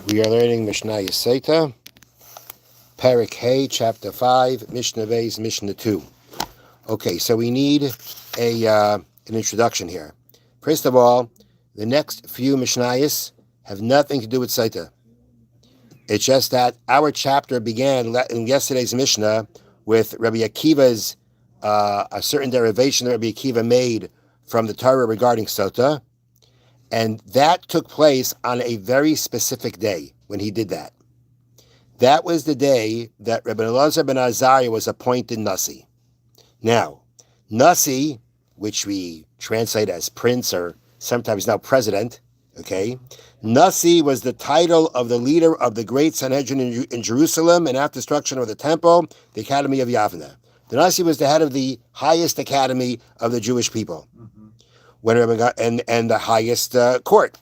We are learning Mishnah Sotah, Perek Hey, Chapter 5, Mishnah Vayz, Mishnah 2. Okay, so we need an introduction here. First of all, the next few Mishnayos have nothing to do with Sotah. It's just that our chapter began in yesterday's Mishnah with Rabbi Akiva's, a certain derivation that Rabbi Akiva made from the Torah regarding Sotah. And that took place on a very specific day when he did that. That was the day that Rabbi Elazar ben Azariah was appointed Nasi. Now, Nasi, which we translate as prince or sometimes now president, okay? Nasi was the title of the leader of the great Sanhedrin in Jerusalem, and after destruction of the temple, the Academy of Yavna. The Nasi was the head of the highest academy of the Jewish people. When and the highest court.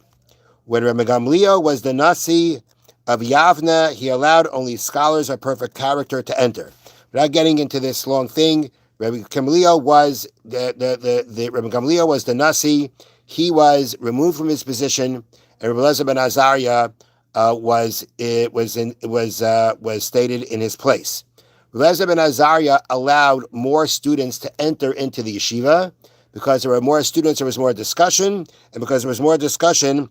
When Rabbi Gamliel was the Nasi of Yavna, he allowed only scholars of perfect character to enter. Without getting into this long thing, Rabbi Gamliel was Rabbi Gamliel was the Nasi. He was removed from his position, and Rabbi Elazar ben Azariah was stated in his place. Rabbi Elazar ben Azariah allowed more students to enter into the yeshiva. Because there were more students, there was more discussion, and because there was more discussion,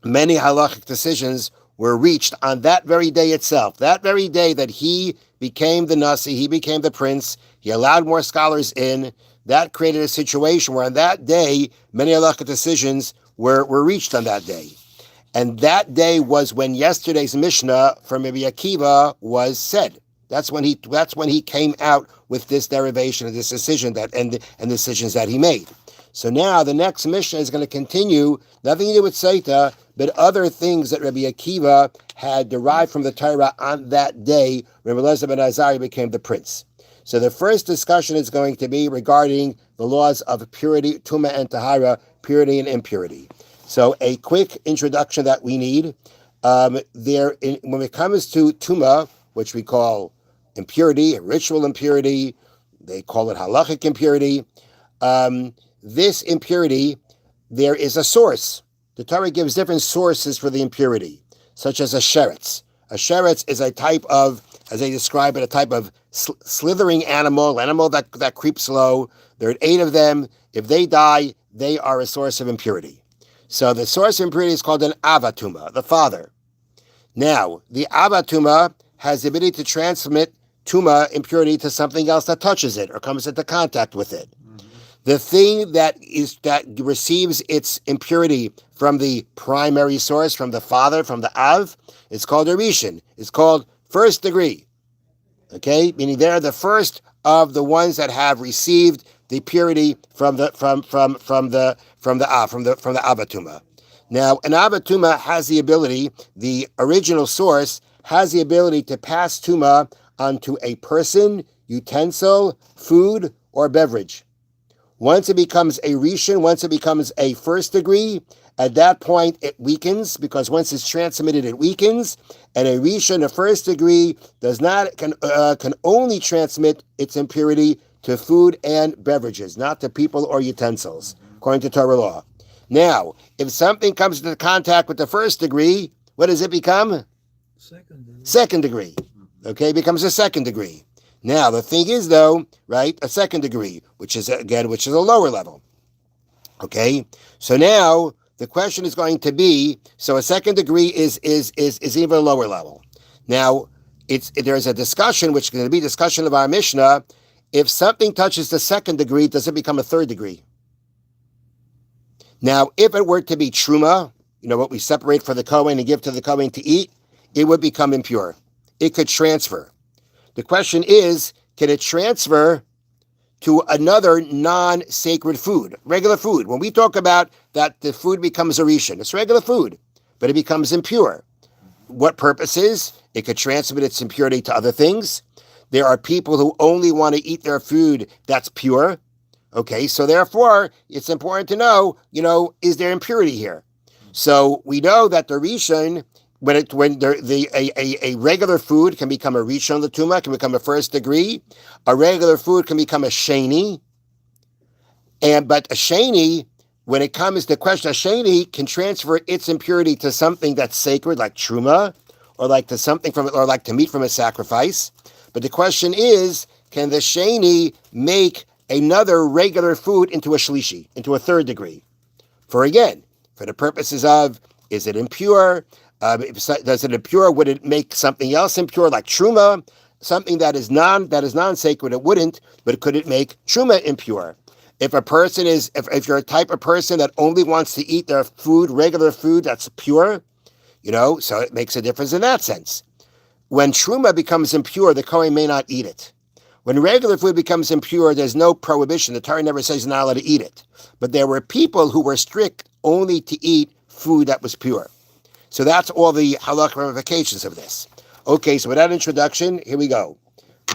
many halachic decisions were reached on that very day itself. That very day that he became the Nasi, he became the prince, he allowed more scholars in. That created a situation where on that day, many halachic decisions were reached on that day. And that day was when yesterday's Mishnah from Rabbi Akiva was said. That's when he came out with this derivation of this decision and decisions that he made. So now the next Mishnah is going to continue, nothing to do with Sotah, but other things that Rabbi Akiva had derived from the Torah on that day when Rabbi Elazar ben Azariah became the prince. So the first discussion is going to be regarding the laws of purity, Tumah and Tahara, purity and impurity. So a quick introduction that we need. When it comes to Tumah, which we call impurity, ritual impurity, they call it halachic impurity. This impurity, there is a source. The Torah gives different sources for the impurity, such as a sheretz. A sheretz is a type of, as they describe it, a type of slithering animal that creeps slow. There are 8 of them. If they die, they are a source of impurity. So the source of impurity is called an avatuma, the father. Now, the avatuma has the ability to transmit Tuma, impurity, to something else that touches it or comes into contact with it. Mm-hmm. The thing that receives its impurity from the primary source, from the father, from the Av, it's called a Rishon. It's called first degree. Okay, meaning they're the first of the ones that have received the purity from the Avatuma. Now, an Avatuma has the ability, the original source has the ability to pass Tuma onto a person, utensil, food, or beverage. Once it becomes a rishon, once it becomes a first degree, at that point it weakens, because once it's transmitted, it weakens. And a rishon, a first degree, can only transmit its impurity to food and beverages, not to people or utensils, according to Torah law. Now, if something comes into contact with the first degree, what does it become? Second degree. Okay, it becomes a second degree. Now, the thing is, though, right, a second degree, which is a lower level. Okay, so now the question is going to be, so a second degree is even a lower level. Now, there's a discussion, which is going to be discussion of our Mishnah. If something touches the second degree, does it become a third degree? Now, if it were to be truma, what we separate for the Kohen and give to the Kohen to eat, it would become impure. It could transfer. The question is, can it transfer to another non-sacred food, regular food? When we talk about that the food becomes a rishon, it's regular food, but it becomes impure. What purposes? It could transmit its impurity to other things. There are people who only want to eat their food that's pure. Okay, so therefore, it's important to know, is there impurity here? So we know that the rishon, a regular food can become a rishon l'tuma, can become a first degree. A regular food can become a sheni, but a sheni when it comes to question, a sheni can transfer its impurity to something that's sacred, like truma, or like to something from, or like to meat from a sacrifice. But the question is, can the sheni make another regular food into a shlishi, into a third degree? For the purposes of, is it impure? Does it impure? Would it make something else impure, like truma? Something that is non-sacred, it wouldn't, but could it make truma impure? If a person is, if you're a type of person that only wants to eat their food, regular food that's pure, so it makes a difference in that sense. When truma becomes impure, the Kohen may not eat it. When regular food becomes impure, there's no prohibition. The Torah never says you're not allowed to eat it. But there were people who were strict only to eat food that was pure. So that's all the halakha ramifications of this. Okay, so with that introduction, here we go.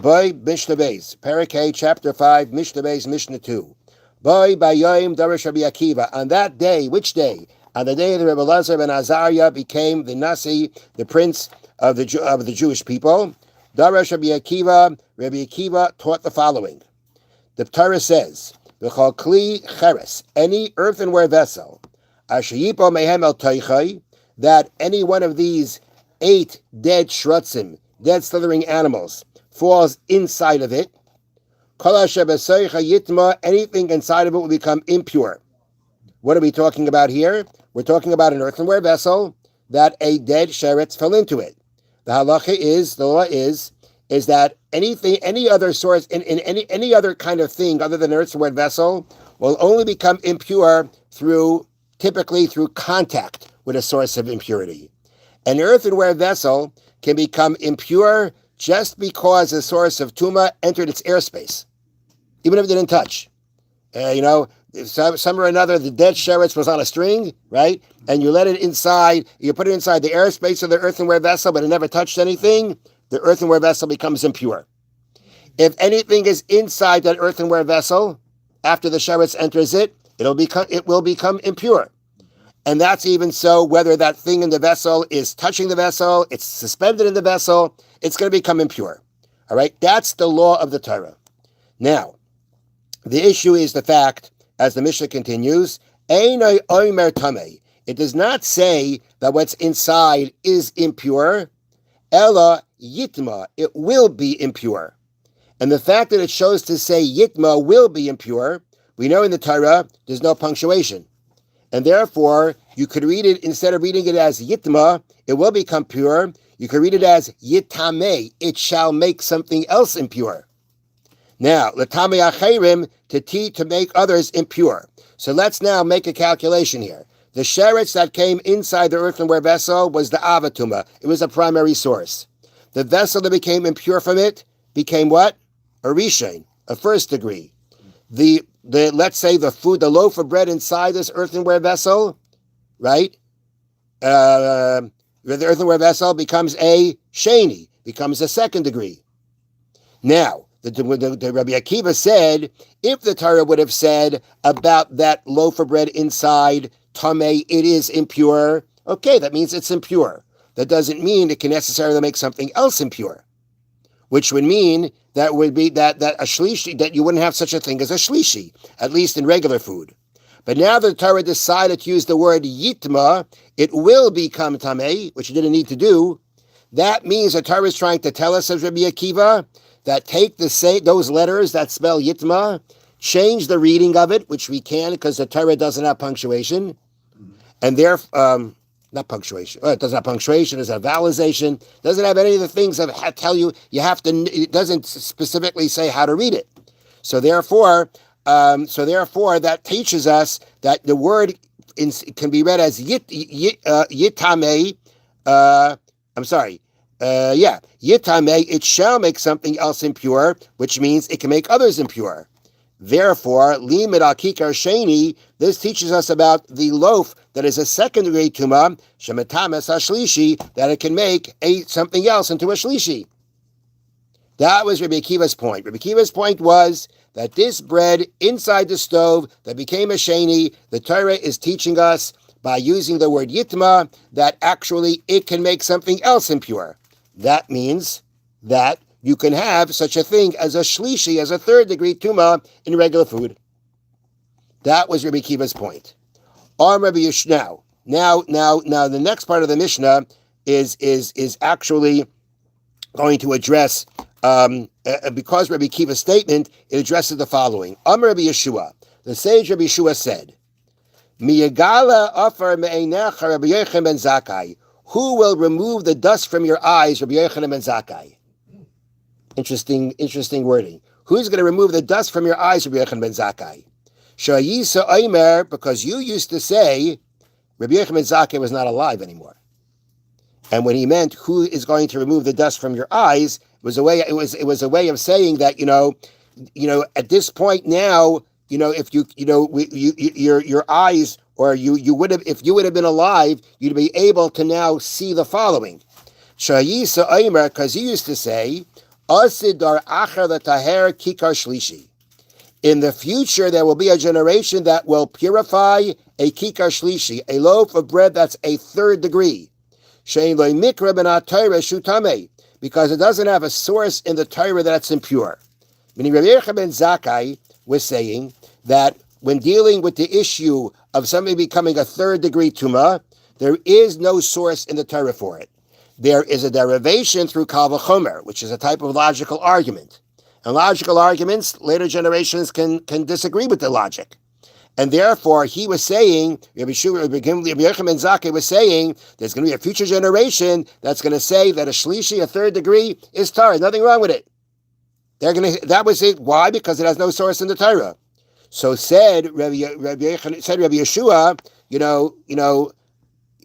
Boy, Mishna Beis, Parakeh, chapter 5, Mishna Beis, Mishna 2. Boy, Bayayim, Darash Rabbi Akiva. On that day, which day? On the day that Rabbi Elazar ben Azariah became the Nasi, the prince of the Jewish people. Darash Rabbi Akiva taught the following. The Torah says, V'chol kli cheres, any earthenware vessel, asher yipo mehem el toichai, that any one of these 8 dead shrutzim, dead slithering animals, falls inside of it, anything inside of it will become impure. What are we talking about here? We're talking about an earthenware vessel that a dead sheretz fell into it. The halacha is, the law is that any other source, in any other kind of thing other than an earthenware vessel will only become impure typically through contact with a source of impurity. An earthenware vessel can become impure just because the source of tuma entered its airspace, even if it didn't touch. Some or another, the dead sheretz was on a string, right? And you let it inside, you put it inside the airspace of the earthenware vessel, but it never touched anything, the earthenware vessel becomes impure. If anything is inside that earthenware vessel, after the sheretz enters it, it will become impure. And that's even so whether that thing in the vessel is touching the vessel, it's suspended in the vessel, it's going to become impure. All right? That's the law of the Torah. Now, the issue is the fact, as the Mishnah continues, Einoi oimer tamei. It does not say that what's inside is impure. Ella yitma, it will be impure. And the fact that it shows to say yitma will be impure, we know in the Torah there's no punctuation. And therefore, you could read it, instead of reading it as yitma, it will become pure, you could read it as yitamei, it shall make something else impure. Now, l'tamei acherim, to make others impure. So let's now make a calculation here. The sheretz that came inside the earthenware vessel was the avatuma. It was a primary source. The vessel that became impure from it became what? A rishon, a first degree. Let's say the loaf of bread inside this earthenware vessel, right? The earthenware vessel becomes a sheni, becomes a second degree. Now, the Rabbi Akiva said, if the Torah would have said about that loaf of bread inside tamei, it is impure, okay, that means it's impure. That doesn't mean it can necessarily make something else impure, which would mean that would be that a shlishi, that you wouldn't have such a thing as a shlishi, at least in regular food. But now that the Torah decided to use the word yitma, it will become tamei, which it didn't need to do. That means the Torah is trying to tell us, as Rabbi Akiva, that take those letters that spell yitma, change the reading of it, which we can because the Torah doesn't have punctuation, and not punctuation. It doesn't have punctuation. It doesn't have vowelization. It doesn't have any of the things that tell you have to. It doesn't specifically say how to read it. So therefore, that teaches us that the word can be read as yitamei. Yitamei. It shall make something else impure, which means it can make others impure. Therefore, limit al kikar sheni, this teaches us about the loaf that is a secondary tuma, shemetames hashlishi, that it can make something else into a shlishi. That was Rabbi Akiva's point. Rabbi Akiva's point was that this bread inside the stove that became a sheni, the Torah is teaching us by using the word yitma that actually it can make something else impure. That means that you can have such a thing as a shlishi, as a third degree tuma in regular food. That was Rabbi Akiva's point. Rabbi Yishna. Now, the next part of the Mishnah is actually going to address, because Rabbi Kiva's statement, it addresses the following. Amar Rabbi Yeshua, the sage Rabbi Yeshua said, Miyagala afar me'einecha Rabbi Yochanan ben Zakkai. Who will remove the dust from your eyes, Rabbi Yochanan ben Zakkai? Interesting wording. Who's going to remove the dust from your eyes, Rabbi Yochanan ben Zakkai? Shayisa Omer, because you used to say Rabbi Yochanan ben Zakkai was not alive anymore. And when he meant who is going to remove the dust from your eyes, it was a way of saying that, at this point now, if your eyes, or you would have, if you would have been alive, you'd be able to now see the following. Shayisa Omer, because he used to say, Asidar achar l'taher kikar shlishi. In the future, there will be a generation that will purify a kikar shlishi, a loaf of bread that's a third degree. Shein lo mikra b'nat Torah shutame, because it doesn't have a source in the Torah that's impure. Meaning Rabbi Yochanan ben Zakkai was saying that when dealing with the issue of somebody becoming a third degree tumah, there is no source in the Torah for it. There is a derivation through Kal V'chomer, which is a type of logical argument. And logical arguments, later generations can disagree with the logic. And therefore, he was saying, Rabbi Yochanan ben Zakkai was saying, there's going to be a future generation that's going to say that a shlishi, a third degree, is Torah. Nothing wrong with it. That was it. Why? Because it has no source in the Torah. So said Rabbi Yeshua,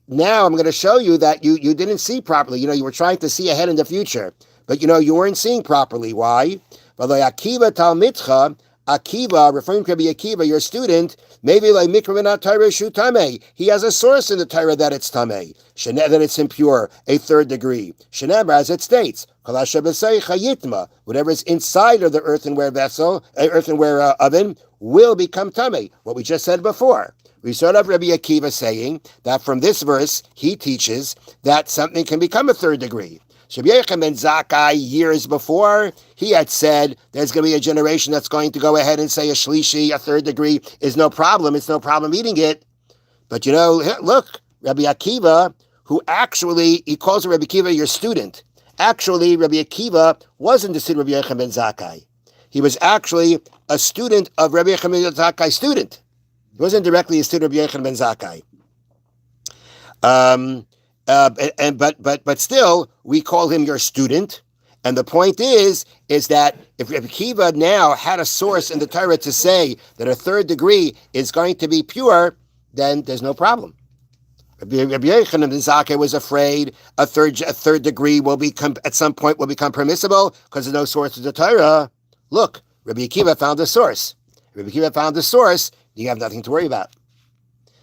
now I'm going to show you that you didn't see properly. You were trying to see ahead in the future, but you weren't seeing properly. Why? Akiva talmidcha, Akiva, referring to Rabbi Akiva, your student, maybe like mikra Torah shu tameh. He has a source in the Torah that it's tameh, that it's impure, a third degree. Shenemar, as it states, whatever is inside of the earthenware vessel, earthenware oven, will become tameh. What we just said before. We start off Rabbi Akiva saying that from this verse, he teaches that something can become a third degree. Rabbi Yochanan ben Zakkai, years before, he had said there's going to be a generation that's going to go ahead and say a shlishi, a third degree, is no problem. It's no problem eating it. But look, Rabbi Akiva, who actually, he calls Rabbi Akiva your student. Actually, Rabbi Akiva wasn't the student of Rabbi Yochanan ben Zakkai. He was actually a student of Rabbi Yochanan ben Zakkai's student. He wasn't directly a student of Rabbi Yochanan ben Zakkai. But still, we call him your student. And the point is that if Rabbi Akiva now had a source in the Torah to say that a third degree is going to be pure, then there's no problem. Rabbi Yochanan ben Zakkai was afraid a third degree will become, at some point, will become permissible because there's no source in the Torah. Look, Rabbi Akiva found a source. Rabbi Akiva found a source, you have nothing to worry about.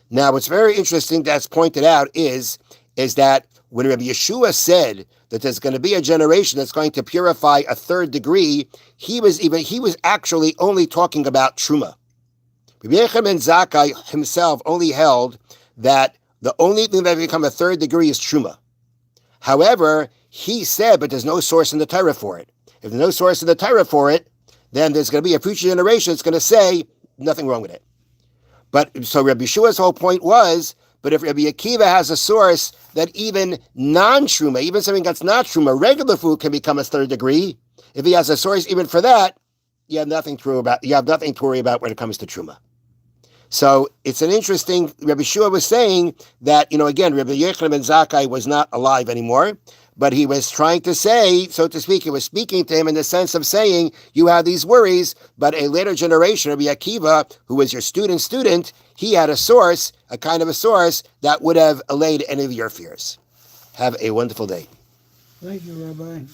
Now, what's very interesting that's pointed out is that when Rabbi Yeshua said that there's going to be a generation that's going to purify a third degree, he was actually only talking about truma. Rabbi Yochanan ben Zakkai himself only held that the only thing that will become a third degree is truma. However, he said, but there's no source in the Torah for it. If there's no source in the Torah for it, then there's going to be a future generation that's going to say nothing wrong with it. But so Rabbi Yeshua's whole point was, but if Rabbi Akiva has a source that even non-truma, even something that's not truma, regular food can become a third degree. If he has a source even for that, you have nothing to worry about when it comes to truma. So it's an interesting. Rabbi Yeshua was saying that again, Rabbi Yochanan ben Zakkai was not alive anymore, but he was trying to say, so to speak, he was speaking to him in the sense of saying, you have these worries, but a later generation, Rabbi Akiva, who was your student, he had a source, a kind of a source that would have allayed any of your fears. Have a wonderful day. Thank you, Rabbi.